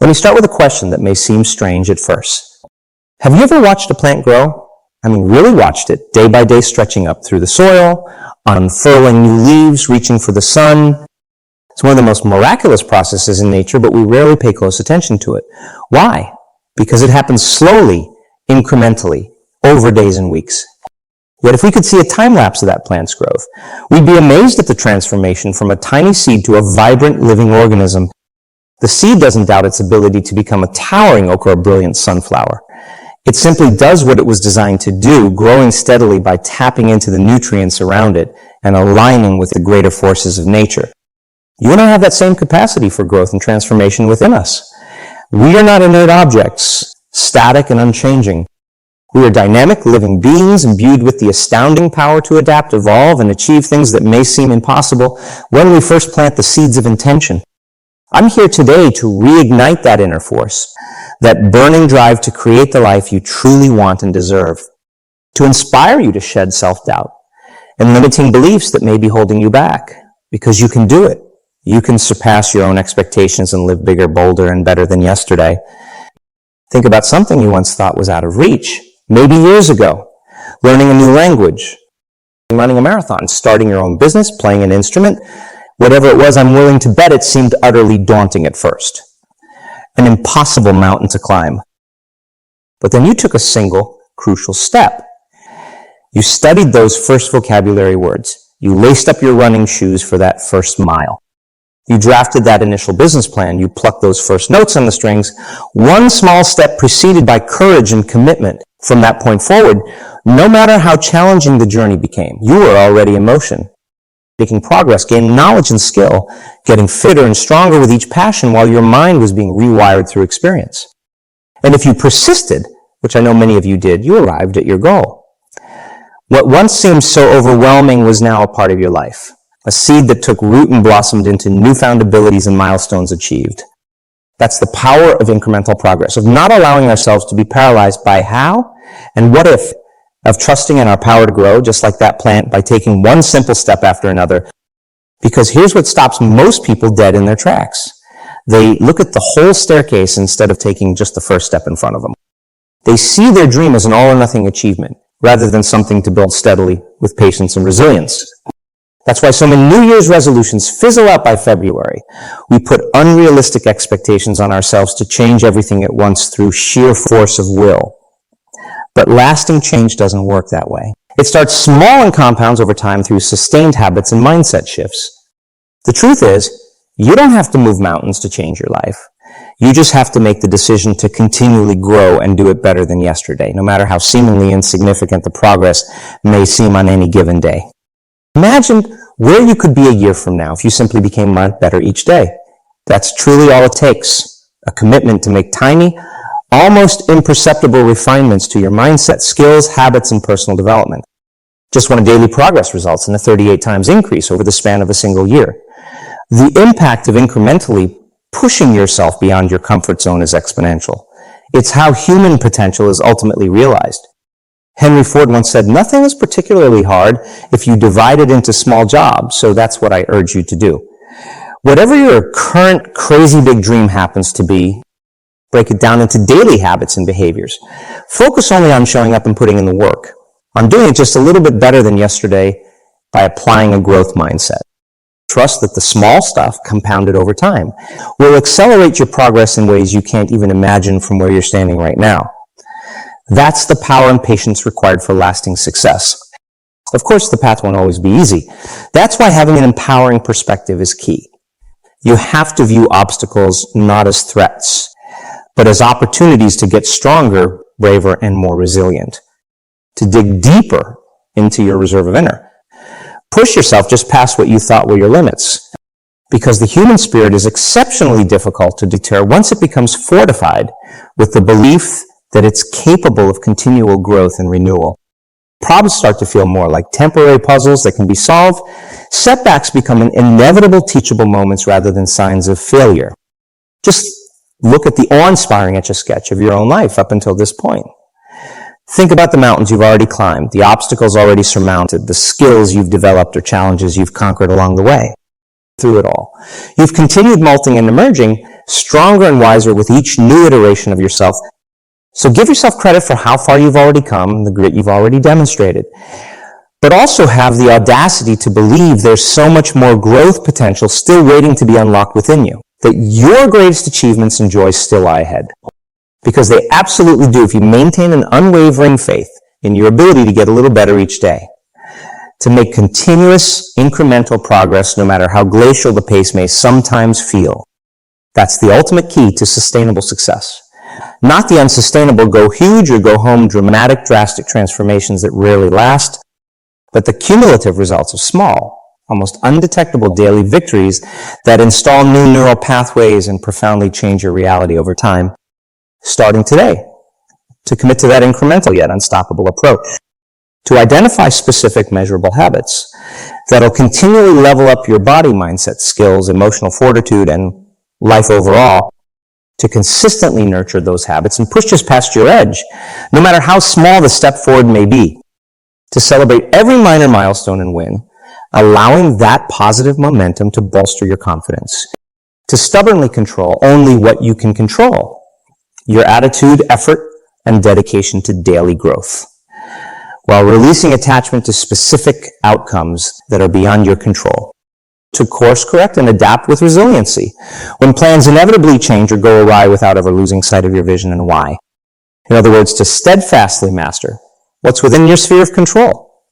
Let me start with a question that may seem strange at first. Have you ever watched a plant grow? I mean, really watched it, day by day stretching up through the soil, unfurling new leaves, reaching for the sun. It's one of the most miraculous processes in nature, but we rarely pay close attention to it. Why? Because it happens slowly, incrementally, over days and weeks. Yet if we could see a time lapse of that plant's growth, we'd be amazed at the transformation from a tiny seed to a vibrant living organism. The seed doesn't doubt its ability to become a towering oak or a brilliant sunflower. It simply does what it was designed to do, growing steadily by tapping into the nutrients around it and aligning with the greater forces of nature. You and I have that same capacity for growth and transformation within us. We are not inert objects, static and unchanging. We are dynamic, living beings imbued with the astounding power to adapt, evolve, and achieve things that may seem impossible when we first plant the seeds of intention. I'm here today to reignite that inner force, that burning drive to create the life you truly want and deserve, to inspire you to shed self-doubt and limiting beliefs that may be holding you back, because you can do it. You can surpass your own expectations and live bigger, bolder, and better than yesterday. Think about something you once thought was out of reach, maybe years ago, learning a new language, running a marathon, starting your own business, playing an instrument. Whatever it was, I'm willing to bet it seemed utterly daunting at first. An impossible mountain to climb. But then you took a single, crucial step. You studied those first vocabulary words. You laced up your running shoes for that first mile. You drafted that initial business plan. You plucked those first notes on the strings. One small step preceded by courage and commitment. From that point forward, no matter how challenging the journey became, you were already in motion. Making progress, gaining knowledge and skill, getting fitter and stronger with each passion while your mind was being rewired through experience. And if you persisted, which I know many of you did, you arrived at your goal. What once seemed so overwhelming was now a part of your life, a seed that took root and blossomed into newfound abilities and milestones achieved. That's the power of incremental progress, of not allowing ourselves to be paralyzed by how and what if, of trusting in our power to grow, just like that plant, by taking one simple step after another. Because here's what stops most people dead in their tracks. They look at the whole staircase instead of taking just the first step in front of them. They see their dream as an all-or-nothing achievement, rather than something to build steadily with patience and resilience. That's why so many New Year's resolutions fizzle out by February. We put unrealistic expectations on ourselves to change everything at once through sheer force of will. But lasting change doesn't work that way. It starts small and compounds over time through sustained habits and mindset shifts. The truth is, you don't have to move mountains to change your life. You just have to make the decision to continually grow and do it better than yesterday, no matter how seemingly insignificant the progress may seem on any given day. Imagine where you could be a year from now if you simply became better each day. That's truly all it takes. A commitment to make tiny, almost imperceptible refinements to your mindset, skills, habits, and personal development. Just when a daily progress results in a 38 times increase over the span of a single year. The impact of incrementally pushing yourself beyond your comfort zone is exponential. It's how human potential is ultimately realized. Henry Ford once said, "Nothing is particularly hard if you divide it into small jobs, so that's what I urge you to do." Whatever your current crazy big dream happens to be, break it down into daily habits and behaviors. Focus only on showing up and putting in the work, on doing it just a little bit better than yesterday by applying a growth mindset. Trust that the small stuff, compounded over time, will accelerate your progress in ways you can't even imagine from where you're standing right now. That's the power and patience required for lasting success. Of course, the path won't always be easy. That's why having an empowering perspective is key. You have to view obstacles not as threats, but as opportunities to get stronger, braver, and more resilient. To dig deeper into your reserve of inner. Push yourself just past what you thought were your limits. Because the human spirit is exceptionally difficult to deter once it becomes fortified with the belief that it's capable of continual growth and renewal. Problems start to feel more like temporary puzzles that can be solved. Setbacks become inevitable teachable moments rather than signs of failure. Just look at the awe-inspiring etch-a-sketch of your own life up until this point. Think about the mountains you've already climbed, the obstacles already surmounted, the skills you've developed or challenges you've conquered along the way. Through it all, you've continued molting and emerging stronger and wiser with each new iteration of yourself. So give yourself credit for how far you've already come, the grit you've already demonstrated. But also have the audacity to believe there's so much more growth potential still waiting to be unlocked within you, that your greatest achievements and joys still lie ahead. Because they absolutely do if you maintain an unwavering faith in your ability to get a little better each day, to make continuous incremental progress no matter how glacial the pace may sometimes feel. That's the ultimate key to sustainable success. Not the unsustainable go huge or go home dramatic, drastic transformations that rarely last, but the cumulative results of small, almost undetectable daily victories that install new neural pathways and profoundly change your reality over time. Starting today, to commit to that incremental yet unstoppable approach, to identify specific measurable habits that'll continually level up your body mindset skills, emotional fortitude, and life overall, to consistently nurture those habits and push just past your edge, no matter how small the step forward may be, to celebrate every minor milestone and win, allowing that positive momentum to bolster your confidence, to stubbornly control only what you can control, your attitude, effort, and dedication to daily growth, while releasing attachment to specific outcomes that are beyond your control, to course correct and adapt with resiliency when plans inevitably change or go awry without ever losing sight of your vision and why. In other words, to steadfastly master what's within your sphere of control,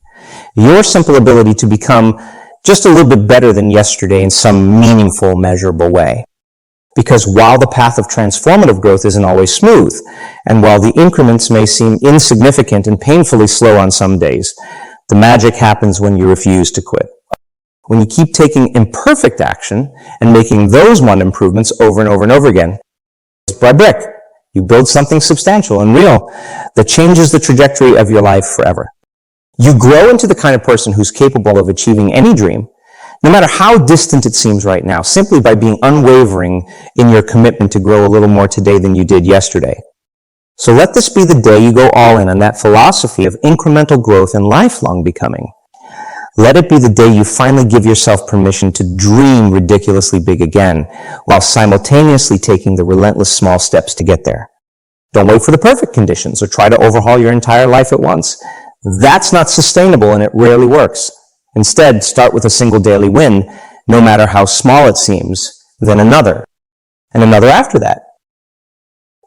your simple ability to become just a little bit better than yesterday in some meaningful, measurable way. Because while the path of transformative growth isn't always smooth, and while the increments may seem insignificant and painfully slow on some days, the magic happens when you refuse to quit. When you keep taking imperfect action and making those one improvements over and over and over again, brick by brick, you build something substantial and real that changes the trajectory of your life forever. You grow into the kind of person who's capable of achieving any dream, no matter how distant it seems right now, simply by being unwavering in your commitment to grow a little more today than you did yesterday. So let this be the day you go all in on that philosophy of incremental growth and lifelong becoming. Let it be the day you finally give yourself permission to dream ridiculously big again, while simultaneously taking the relentless small steps to get there. Don't wait for the perfect conditions or try to overhaul your entire life at once. That's not sustainable and it rarely works. Instead, start with a single daily win, no matter how small it seems, then another, and another after that.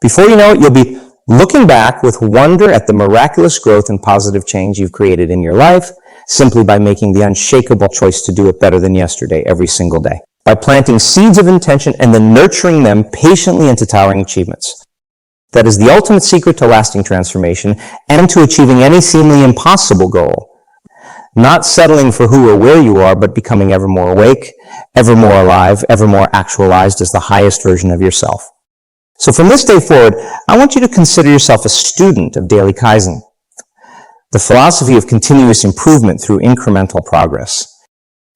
Before you know it, you'll be looking back with wonder at the miraculous growth and positive change you've created in your life, simply by making the unshakable choice to do it better than yesterday every single day. By planting seeds of intention and then nurturing them patiently into towering achievements. That is the ultimate secret to lasting transformation and to achieving any seemingly impossible goal. Not settling for who or where you are, but becoming ever more awake, ever more alive, ever more actualized as the highest version of yourself. So from this day forward, I want you to consider yourself a student of daily Kaizen, the philosophy of continuous improvement through incremental progress.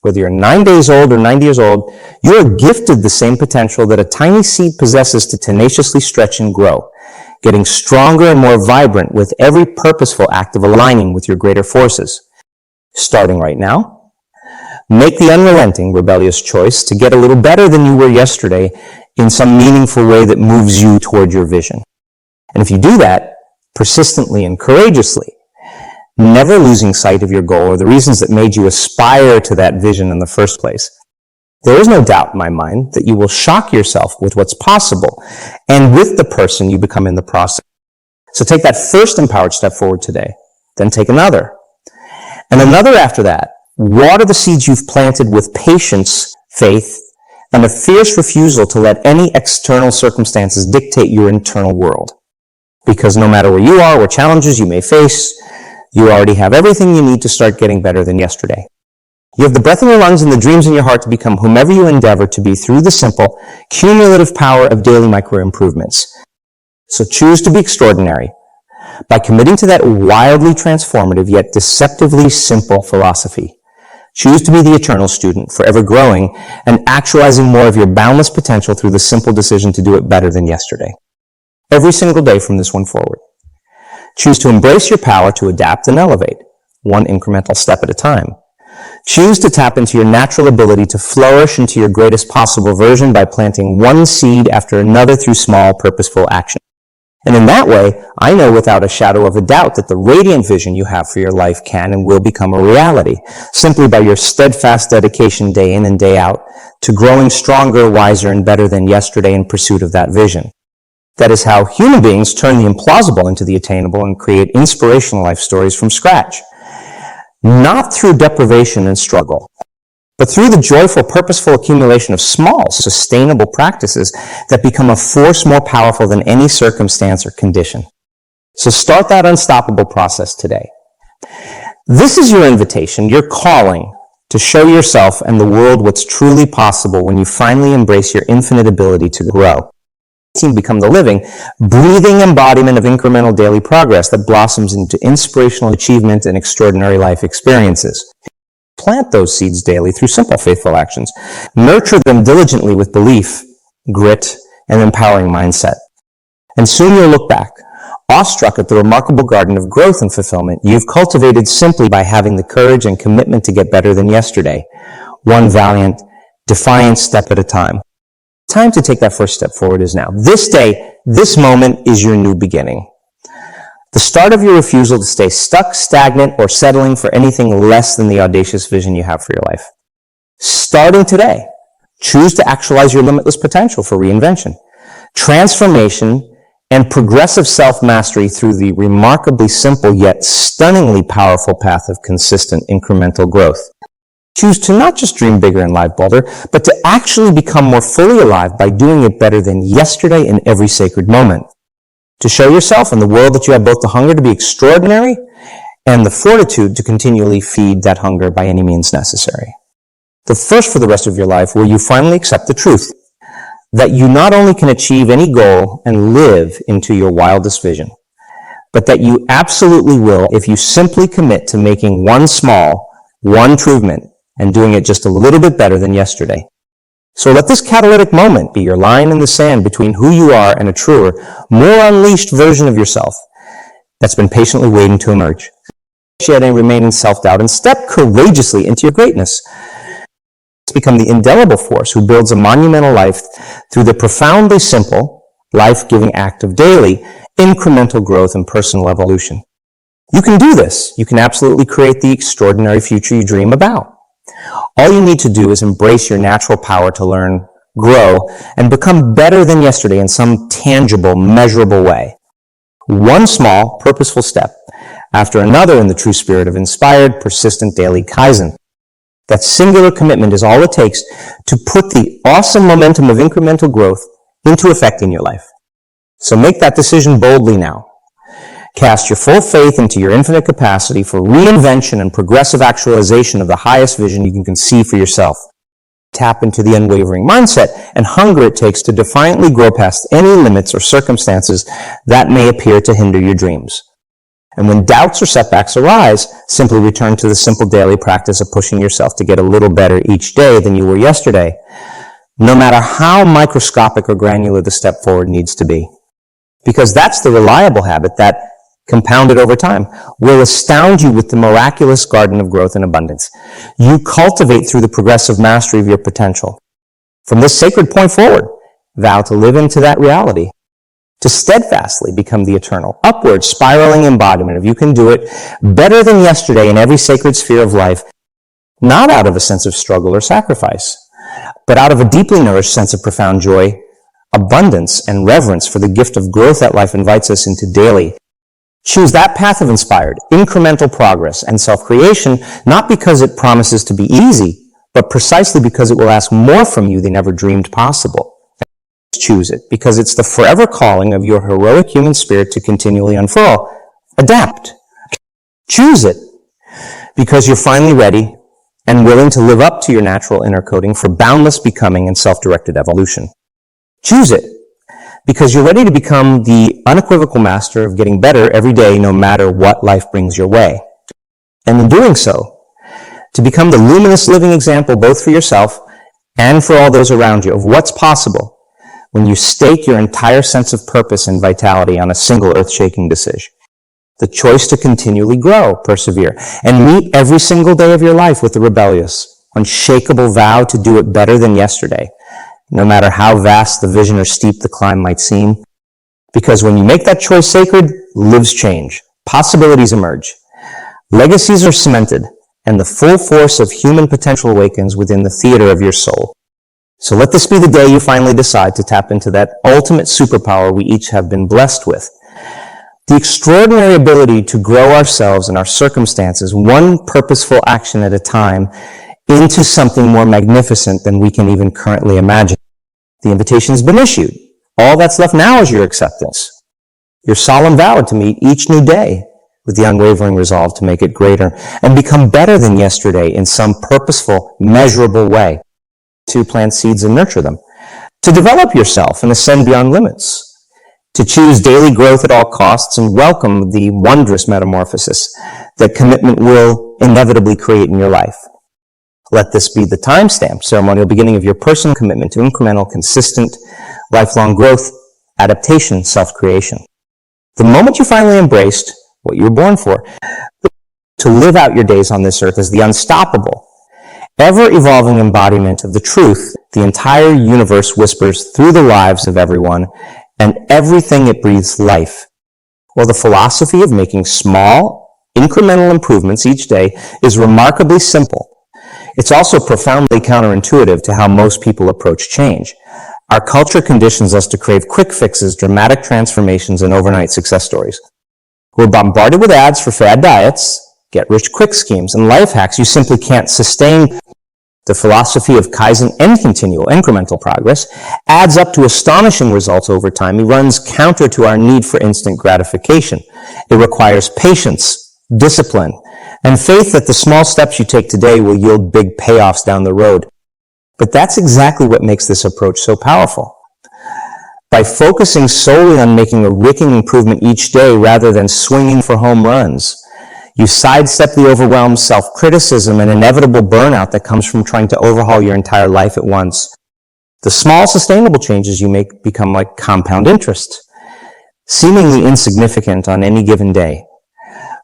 Whether you're 9 days old or 90 years old, you are gifted the same potential that a tiny seed possesses to tenaciously stretch and grow, getting stronger and more vibrant with every purposeful act of aligning with your greater forces. Starting right now, make the unrelenting, rebellious choice to get a little better than you were yesterday in some meaningful way that moves you toward your vision. And if you do that persistently and courageously, never losing sight of your goal or the reasons that made you aspire to that vision in the first place, there is no doubt in my mind that you will shock yourself with what's possible and with the person you become in the process. So take that first empowered step forward today, then take another. And another after that. Water the seeds you've planted with patience, faith, and a fierce refusal to let any external circumstances dictate your internal world. Because no matter where you are, what challenges you may face, you already have everything you need to start getting better than yesterday. You have the breath in your lungs and the dreams in your heart to become whomever you endeavor to be through the simple, cumulative power of daily micro improvements. So choose to be extraordinary by committing to that wildly transformative yet deceptively simple philosophy. Choose to be the eternal student, forever growing and actualizing more of your boundless potential through the simple decision to do it better than yesterday. Every single day from this one forward. Choose to embrace your power to adapt and elevate, one incremental step at a time. Choose to tap into your natural ability to flourish into your greatest possible version by planting one seed after another through small, purposeful action. And in that way, I know without a shadow of a doubt that the radiant vision you have for your life can and will become a reality, simply by your steadfast dedication day in and day out to growing stronger, wiser, and better than yesterday in pursuit of that vision. That is how human beings turn the implausible into the attainable and create inspirational life stories from scratch. Not through deprivation and struggle, but through the joyful, purposeful accumulation of small, sustainable practices that become a force more powerful than any circumstance or condition. So start that unstoppable process today. This is your invitation, your calling, to show yourself and the world what's truly possible when you finally embrace your infinite ability to grow. Become the living, breathing embodiment of incremental daily progress that blossoms into inspirational achievement and extraordinary life experiences. Plant those seeds daily through simple, faithful actions. Nurture them diligently with belief, grit, and empowering mindset. And soon you'll look back, awestruck at the remarkable garden of growth and fulfillment you've cultivated simply by having the courage and commitment to get better than yesterday, one valiant, defiant step at a time. Time to take that first step forward is now. This day, this moment is your new beginning. The start of your refusal to stay stuck, stagnant, or settling for anything less than the audacious vision you have for your life. Starting today, choose to actualize your limitless potential for reinvention, transformation, and progressive self-mastery through the remarkably simple yet stunningly powerful path of consistent incremental growth. Choose to not just dream bigger and live bolder, but to actually become more fully alive by doing it better than yesterday in every sacred moment. To show yourself and the world that you have both the hunger to be extraordinary and the fortitude to continually feed that hunger by any means necessary. The first for the rest of your life where you finally accept the truth that you not only can achieve any goal and live into your wildest vision, but that you absolutely will if you simply commit to making one small, one improvement and doing it just a little bit better than yesterday. So let this catalytic moment be your line in the sand between who you are and a truer, more unleashed version of yourself that's been patiently waiting to emerge. Yet and remain in self-doubt and step courageously into your greatness. Become the indelible force who builds a monumental life through the profoundly simple, life-giving act of daily, incremental growth and personal evolution. You can do this. You can absolutely create the extraordinary future you dream about. All you need to do is embrace your natural power to learn, grow, and become better than yesterday in some tangible, measurable way. One small, purposeful step after another in the true spirit of inspired, persistent daily Kaizen. That singular commitment is all it takes to put the awesome momentum of incremental growth into effect in your life. So make that decision boldly now. Cast your full faith into your infinite capacity for reinvention and progressive actualization of the highest vision you can conceive for yourself. Tap into the unwavering mindset and hunger it takes to defiantly grow past any limits or circumstances that may appear to hinder your dreams. And when doubts or setbacks arise, simply return to the simple daily practice of pushing yourself to get a little better each day than you were yesterday, no matter how microscopic or granular the step forward needs to be. Because that's the reliable habit that, compounded over time, will astound you with the miraculous garden of growth and abundance you cultivate through the progressive mastery of your potential. From this sacred point forward, vow to live into that reality, to steadfastly become the eternal, upward spiraling embodiment of you can do it better than yesterday in every sacred sphere of life, not out of a sense of struggle or sacrifice, but out of a deeply nourished sense of profound joy, abundance, and reverence for the gift of growth that life invites us into daily. Choose that path of inspired, incremental progress and self-creation, not because it promises to be easy, but precisely because it will ask more from you than ever dreamed possible. Choose it because it's the forever calling of your heroic human spirit to continually unfurl. Adapt. Choose it because you're finally ready and willing to live up to your natural inner coding for boundless becoming and self-directed evolution. Choose it because you're ready to become the unequivocal master of getting better every day no matter what life brings your way. And in doing so, to become the luminous living example both for yourself and for all those around you of what's possible when you stake your entire sense of purpose and vitality on a single earth-shaking decision. The choice to continually grow, persevere, and meet every single day of your life with the rebellious, unshakable vow to do it better than yesterday, no matter how vast the vision or steep the climb might seem. Because when you make that choice sacred, lives change, possibilities emerge, legacies are cemented, and the full force of human potential awakens within the theater of your soul. So let this be the day you finally decide to tap into that ultimate superpower we each have been blessed with. The extraordinary ability to grow ourselves and our circumstances, one purposeful action at a time, into something more magnificent than we can even currently imagine. The invitation has been issued. All that's left now is your acceptance. Your solemn vow to meet each new day with the unwavering resolve to make it greater and become better than yesterday in some purposeful, measurable way. To plant seeds and nurture them. To develop yourself and ascend beyond limits. To choose daily growth at all costs and welcome the wondrous metamorphosis that commitment will inevitably create in your life. Let this be the timestamp, ceremonial beginning of your personal commitment to incremental, consistent, lifelong growth, adaptation, self-creation. The moment you finally embraced what you were born for, to live out your days on this earth as the unstoppable, ever-evolving embodiment of the truth the entire universe whispers through the lives of everyone and everything it breathes life. Well, the philosophy of making small, incremental improvements each day is remarkably simple. It's also profoundly counterintuitive to how most people approach change. Our culture conditions us to crave quick fixes, dramatic transformations, and overnight success stories. We're bombarded with ads for fad diets, get-rich-quick schemes, and life hacks you simply can't sustain. The philosophy of Kaizen and continual incremental progress adds up to astonishing results over time. It runs counter to our need for instant gratification. It requires patience, discipline, and faith that the small steps you take today will yield big payoffs down the road. But that's exactly what makes this approach so powerful. By focusing solely on making a ripping improvement each day rather than swinging for home runs, you sidestep the overwhelmed self-criticism and inevitable burnout that comes from trying to overhaul your entire life at once. The small, sustainable changes you make become like compound interest, seemingly insignificant on any given day,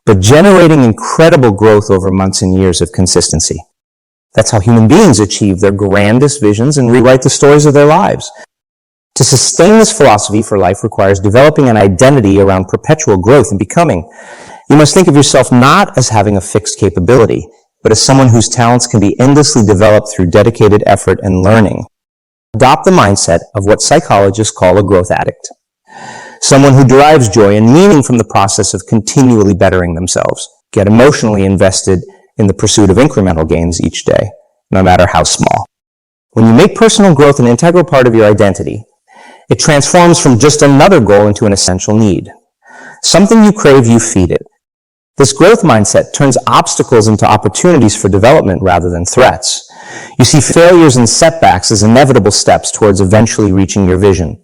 but generating incredible growth over months and years of consistency. That's how human beings achieve their grandest visions and rewrite the stories of their lives. To sustain this philosophy for life requires developing an identity around perpetual growth and becoming. You must think of yourself not as having a fixed capability, but as someone whose talents can be endlessly developed through dedicated effort and learning. Adopt the mindset of what psychologists call a growth addict. Someone who derives joy and meaning from the process of continually bettering themselves. Get emotionally invested in the pursuit of incremental gains each day, no matter how small. When you make personal growth an integral part of your identity, it transforms from just another goal into an essential need. Something you crave, you feed it. This growth mindset turns obstacles into opportunities for development rather than threats. You see failures and setbacks as inevitable steps towards eventually reaching your vision.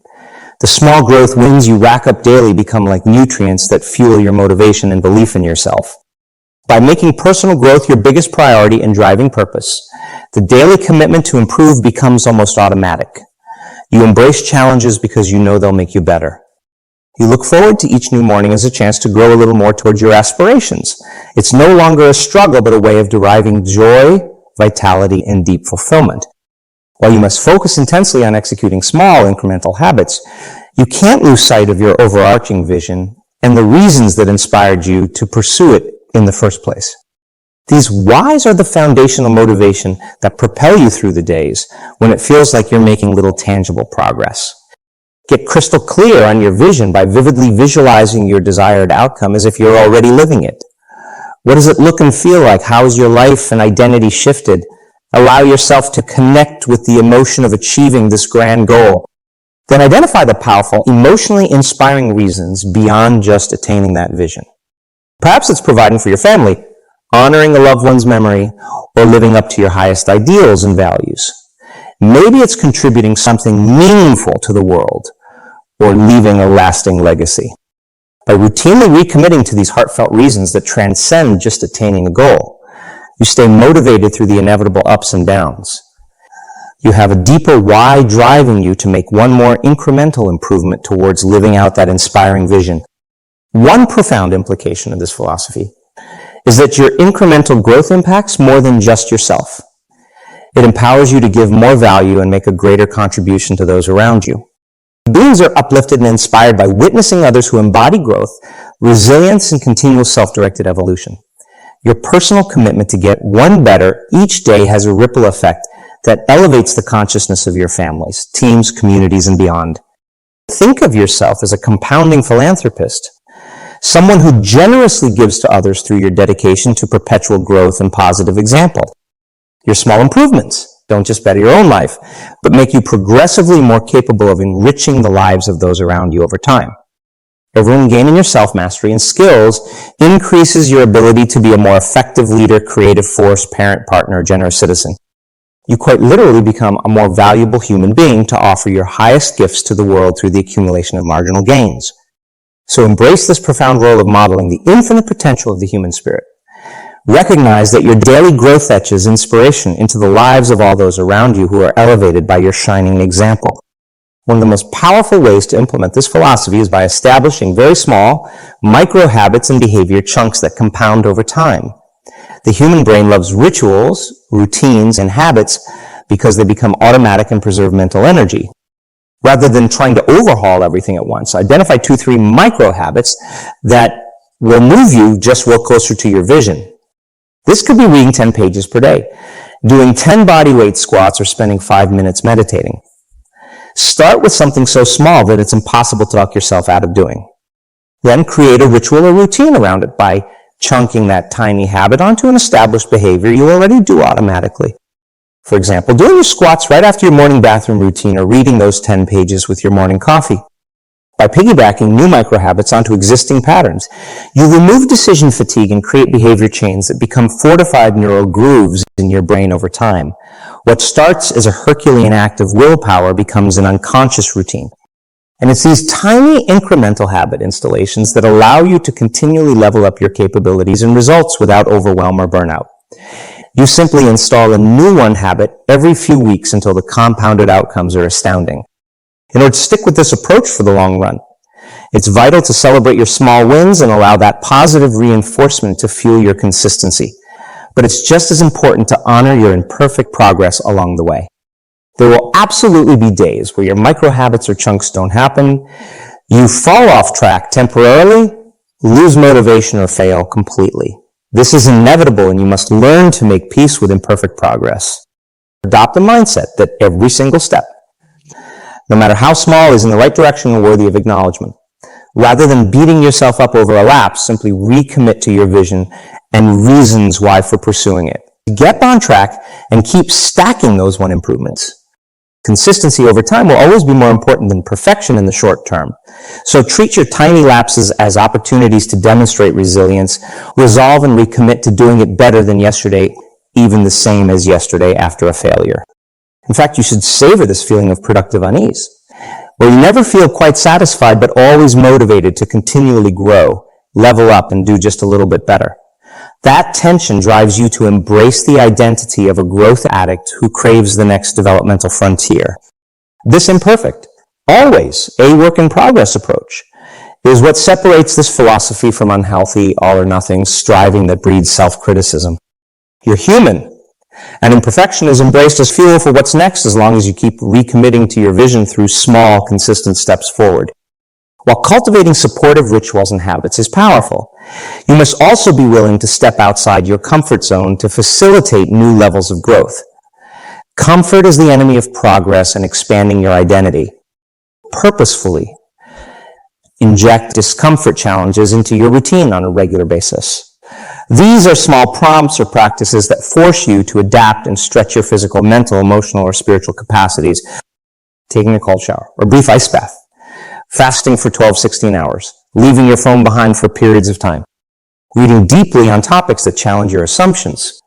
The small growth wins you rack up daily become like nutrients that fuel your motivation and belief in yourself. By making personal growth your biggest priority and driving purpose, the daily commitment to improve becomes almost automatic. You embrace challenges because you know they'll make you better. You look forward to each new morning as a chance to grow a little more towards your aspirations. It's no longer a struggle, but a way of deriving joy, vitality, and deep fulfillment. While you must focus intensely on executing small, incremental habits, you can't lose sight of your overarching vision and the reasons that inspired you to pursue it in the first place. These whys are the foundational motivation that propel you through the days when it feels like you're making little tangible progress. Get crystal clear on your vision by vividly visualizing your desired outcome as if you're already living it. What does it look and feel like? How is your life and identity shifted? Allow yourself to connect with the emotion of achieving this grand goal. Then identify the powerful, emotionally inspiring reasons beyond just attaining that vision. Perhaps it's providing for your family, honoring a loved one's memory, or living up to your highest ideals and values. Maybe it's contributing something meaningful to the world, or leaving a lasting legacy. By routinely recommitting to these heartfelt reasons that transcend just attaining a goal, you stay motivated through the inevitable ups and downs. You have a deeper why driving you to make one more incremental improvement towards living out that inspiring vision. One profound implication of this philosophy is that your incremental growth impacts more than just yourself. It empowers you to give more value and make a greater contribution to those around you. Beings are uplifted and inspired by witnessing others who embody growth, resilience, and continual self-directed evolution. Your personal commitment to get one better each day has a ripple effect that elevates the consciousness of your families, teams, communities, and beyond. Think of yourself as a compounding philanthropist, someone who generously gives to others through your dedication to perpetual growth and positive example. Your small improvements don't just better your own life, but make you progressively more capable of enriching the lives of those around you over time. Everyone gaining your self-mastery and skills increases your ability to be a more effective leader, creative force, parent, partner, generous citizen. You quite literally become a more valuable human being to offer your highest gifts to the world through the accumulation of marginal gains. So embrace this profound role of modeling the infinite potential of the human spirit. Recognize that your daily growth etches inspiration into the lives of all those around you who are elevated by your shining example. One of the most powerful ways to implement this philosophy is by establishing very small, micro habits and behavior chunks that compound over time. The human brain loves rituals, routines, and habits because they become automatic and preserve mental energy. Rather than trying to overhaul everything at once, identify 2-3 micro habits that will move you just well closer to your vision. This could be reading 10 pages per day, doing 10 body weight squats, or spending 5 minutes meditating. Start with something so small that it's impossible to talk yourself out of doing. Then create a ritual or routine around it by chunking that tiny habit onto an established behavior you already do automatically. For example, doing your squats right after your morning bathroom routine, or reading those 10 pages with your morning coffee. By piggybacking new microhabits onto existing patterns, you remove decision fatigue and create behavior chains that become fortified neural grooves in your brain over time. What starts as a Herculean act of willpower becomes an unconscious routine. And it's these tiny incremental habit installations that allow you to continually level up your capabilities and results without overwhelm or burnout. You simply install a new one habit every few weeks until the compounded outcomes are astounding. In order to stick with this approach for the long run, it's vital to celebrate your small wins and allow that positive reinforcement to fuel your consistency. But it's just as important to honor your imperfect progress along the way. There will absolutely be days where your micro habits or chunks don't happen. You fall off track temporarily, lose motivation, or fail completely. This is inevitable, and you must learn to make peace with imperfect progress. Adopt a mindset that every single step, no matter how small, is in the right direction and worthy of acknowledgement. Rather than beating yourself up over a lapse, simply recommit to your vision and reasons why for pursuing it. Get on track and keep stacking those one improvements. Consistency over time will always be more important than perfection in the short term. So treat your tiny lapses as opportunities to demonstrate resilience, resolve and recommit to doing it better than yesterday, even the same as yesterday after a failure. In fact, you should savor this feeling of productive unease, where you never feel quite satisfied but always motivated to continually grow, level up, and do just a little bit better. That tension drives you to embrace the identity of a growth addict who craves the next developmental frontier. This imperfect, always a work-in-progress approach is what separates this philosophy from unhealthy, all-or-nothing striving that breeds self-criticism. You're human, and imperfection is embraced as fuel for what's next as long as you keep recommitting to your vision through small, consistent steps forward. While cultivating supportive rituals and habits is powerful, you must also be willing to step outside your comfort zone to facilitate new levels of growth. Comfort is the enemy of progress and expanding your identity. Purposefully inject discomfort challenges into your routine on a regular basis. These are small prompts or practices that force you to adapt and stretch your physical, mental, emotional, or spiritual capacities. Taking a cold shower, or a brief ice bath, fasting for 12-16 hours, leaving your phone behind for periods of time, reading deeply on topics that challenge your assumptions,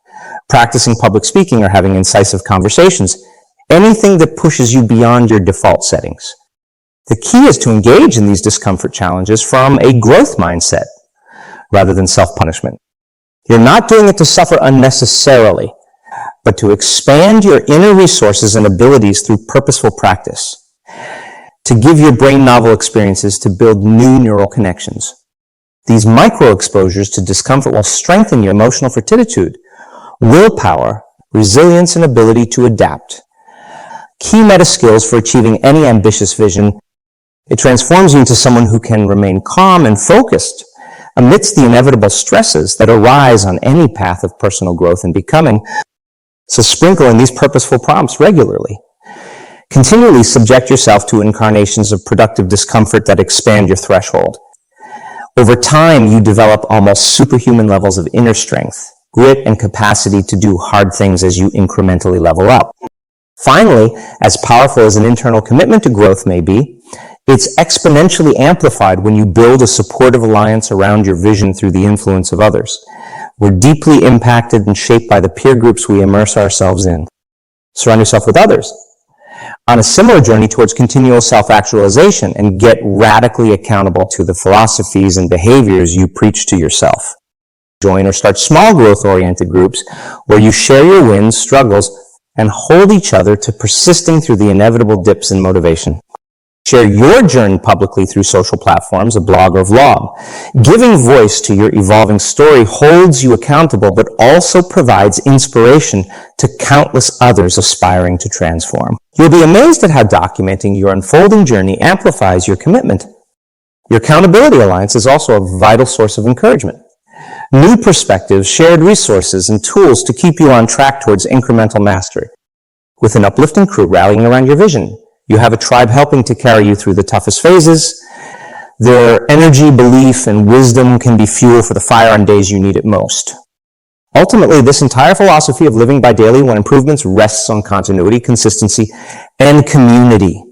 practicing public speaking or having incisive conversations, anything that pushes you beyond your default settings. The key is to engage in these discomfort challenges from a growth mindset rather than self-punishment. You're not doing it to suffer unnecessarily, but to expand your inner resources and abilities through purposeful practice, to give your brain novel experiences, to build new neural connections. These micro-exposures to discomfort will strengthen your emotional fortitude, willpower, resilience, and ability to adapt. Key meta skills for achieving any ambitious vision. It transforms you into someone who can remain calm and focused amidst the inevitable stresses that arise on any path of personal growth and becoming. So sprinkle in these purposeful prompts regularly. Continually subject yourself to incarnations of productive discomfort that expand your threshold. Over time, you develop almost superhuman levels of inner strength, grit, and capacity to do hard things as you incrementally level up. Finally, as powerful as an internal commitment to growth may be, it's exponentially amplified when you build a supportive alliance around your vision through the influence of others. We're deeply impacted and shaped by the peer groups we immerse ourselves in. Surround yourself with others on a similar journey towards continual self-actualization and get radically accountable to the philosophies and behaviors you preach to yourself. Join or start small growth-oriented groups where you share your wins, struggles, and hold each other to persisting through the inevitable dips in motivation. Share your journey publicly through social platforms, a blog or vlog. Giving voice to your evolving story holds you accountable, but also provides inspiration to countless others aspiring to transform. You'll be amazed at how documenting your unfolding journey amplifies your commitment. Your accountability alliance is also a vital source of encouragement. New perspectives, shared resources, and tools to keep you on track towards incremental mastery. With an uplifting crew rallying around your vision, you have a tribe helping to carry you through the toughest phases. Their energy, belief, and wisdom can be fuel for the fire on days you need it most. Ultimately, this entire philosophy of living by daily when improvements rests on continuity, consistency, and community.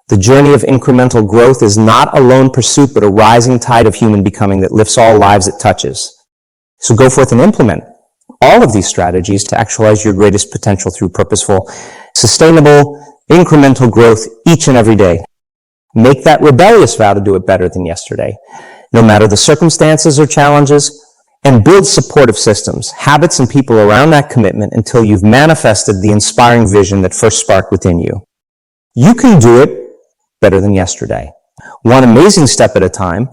The journey of incremental growth is not a lone pursuit, but a rising tide of human becoming that lifts all lives it touches. So go forth and implement all of these strategies to actualize your greatest potential through purposeful, sustainable, incremental growth each and every day. Make that rebellious vow to do it better than yesterday, no matter the circumstances or challenges, and build supportive systems, habits, and people around that commitment until you've manifested the inspiring vision that first sparked within you. You can do it better than yesterday, one amazing step at a time.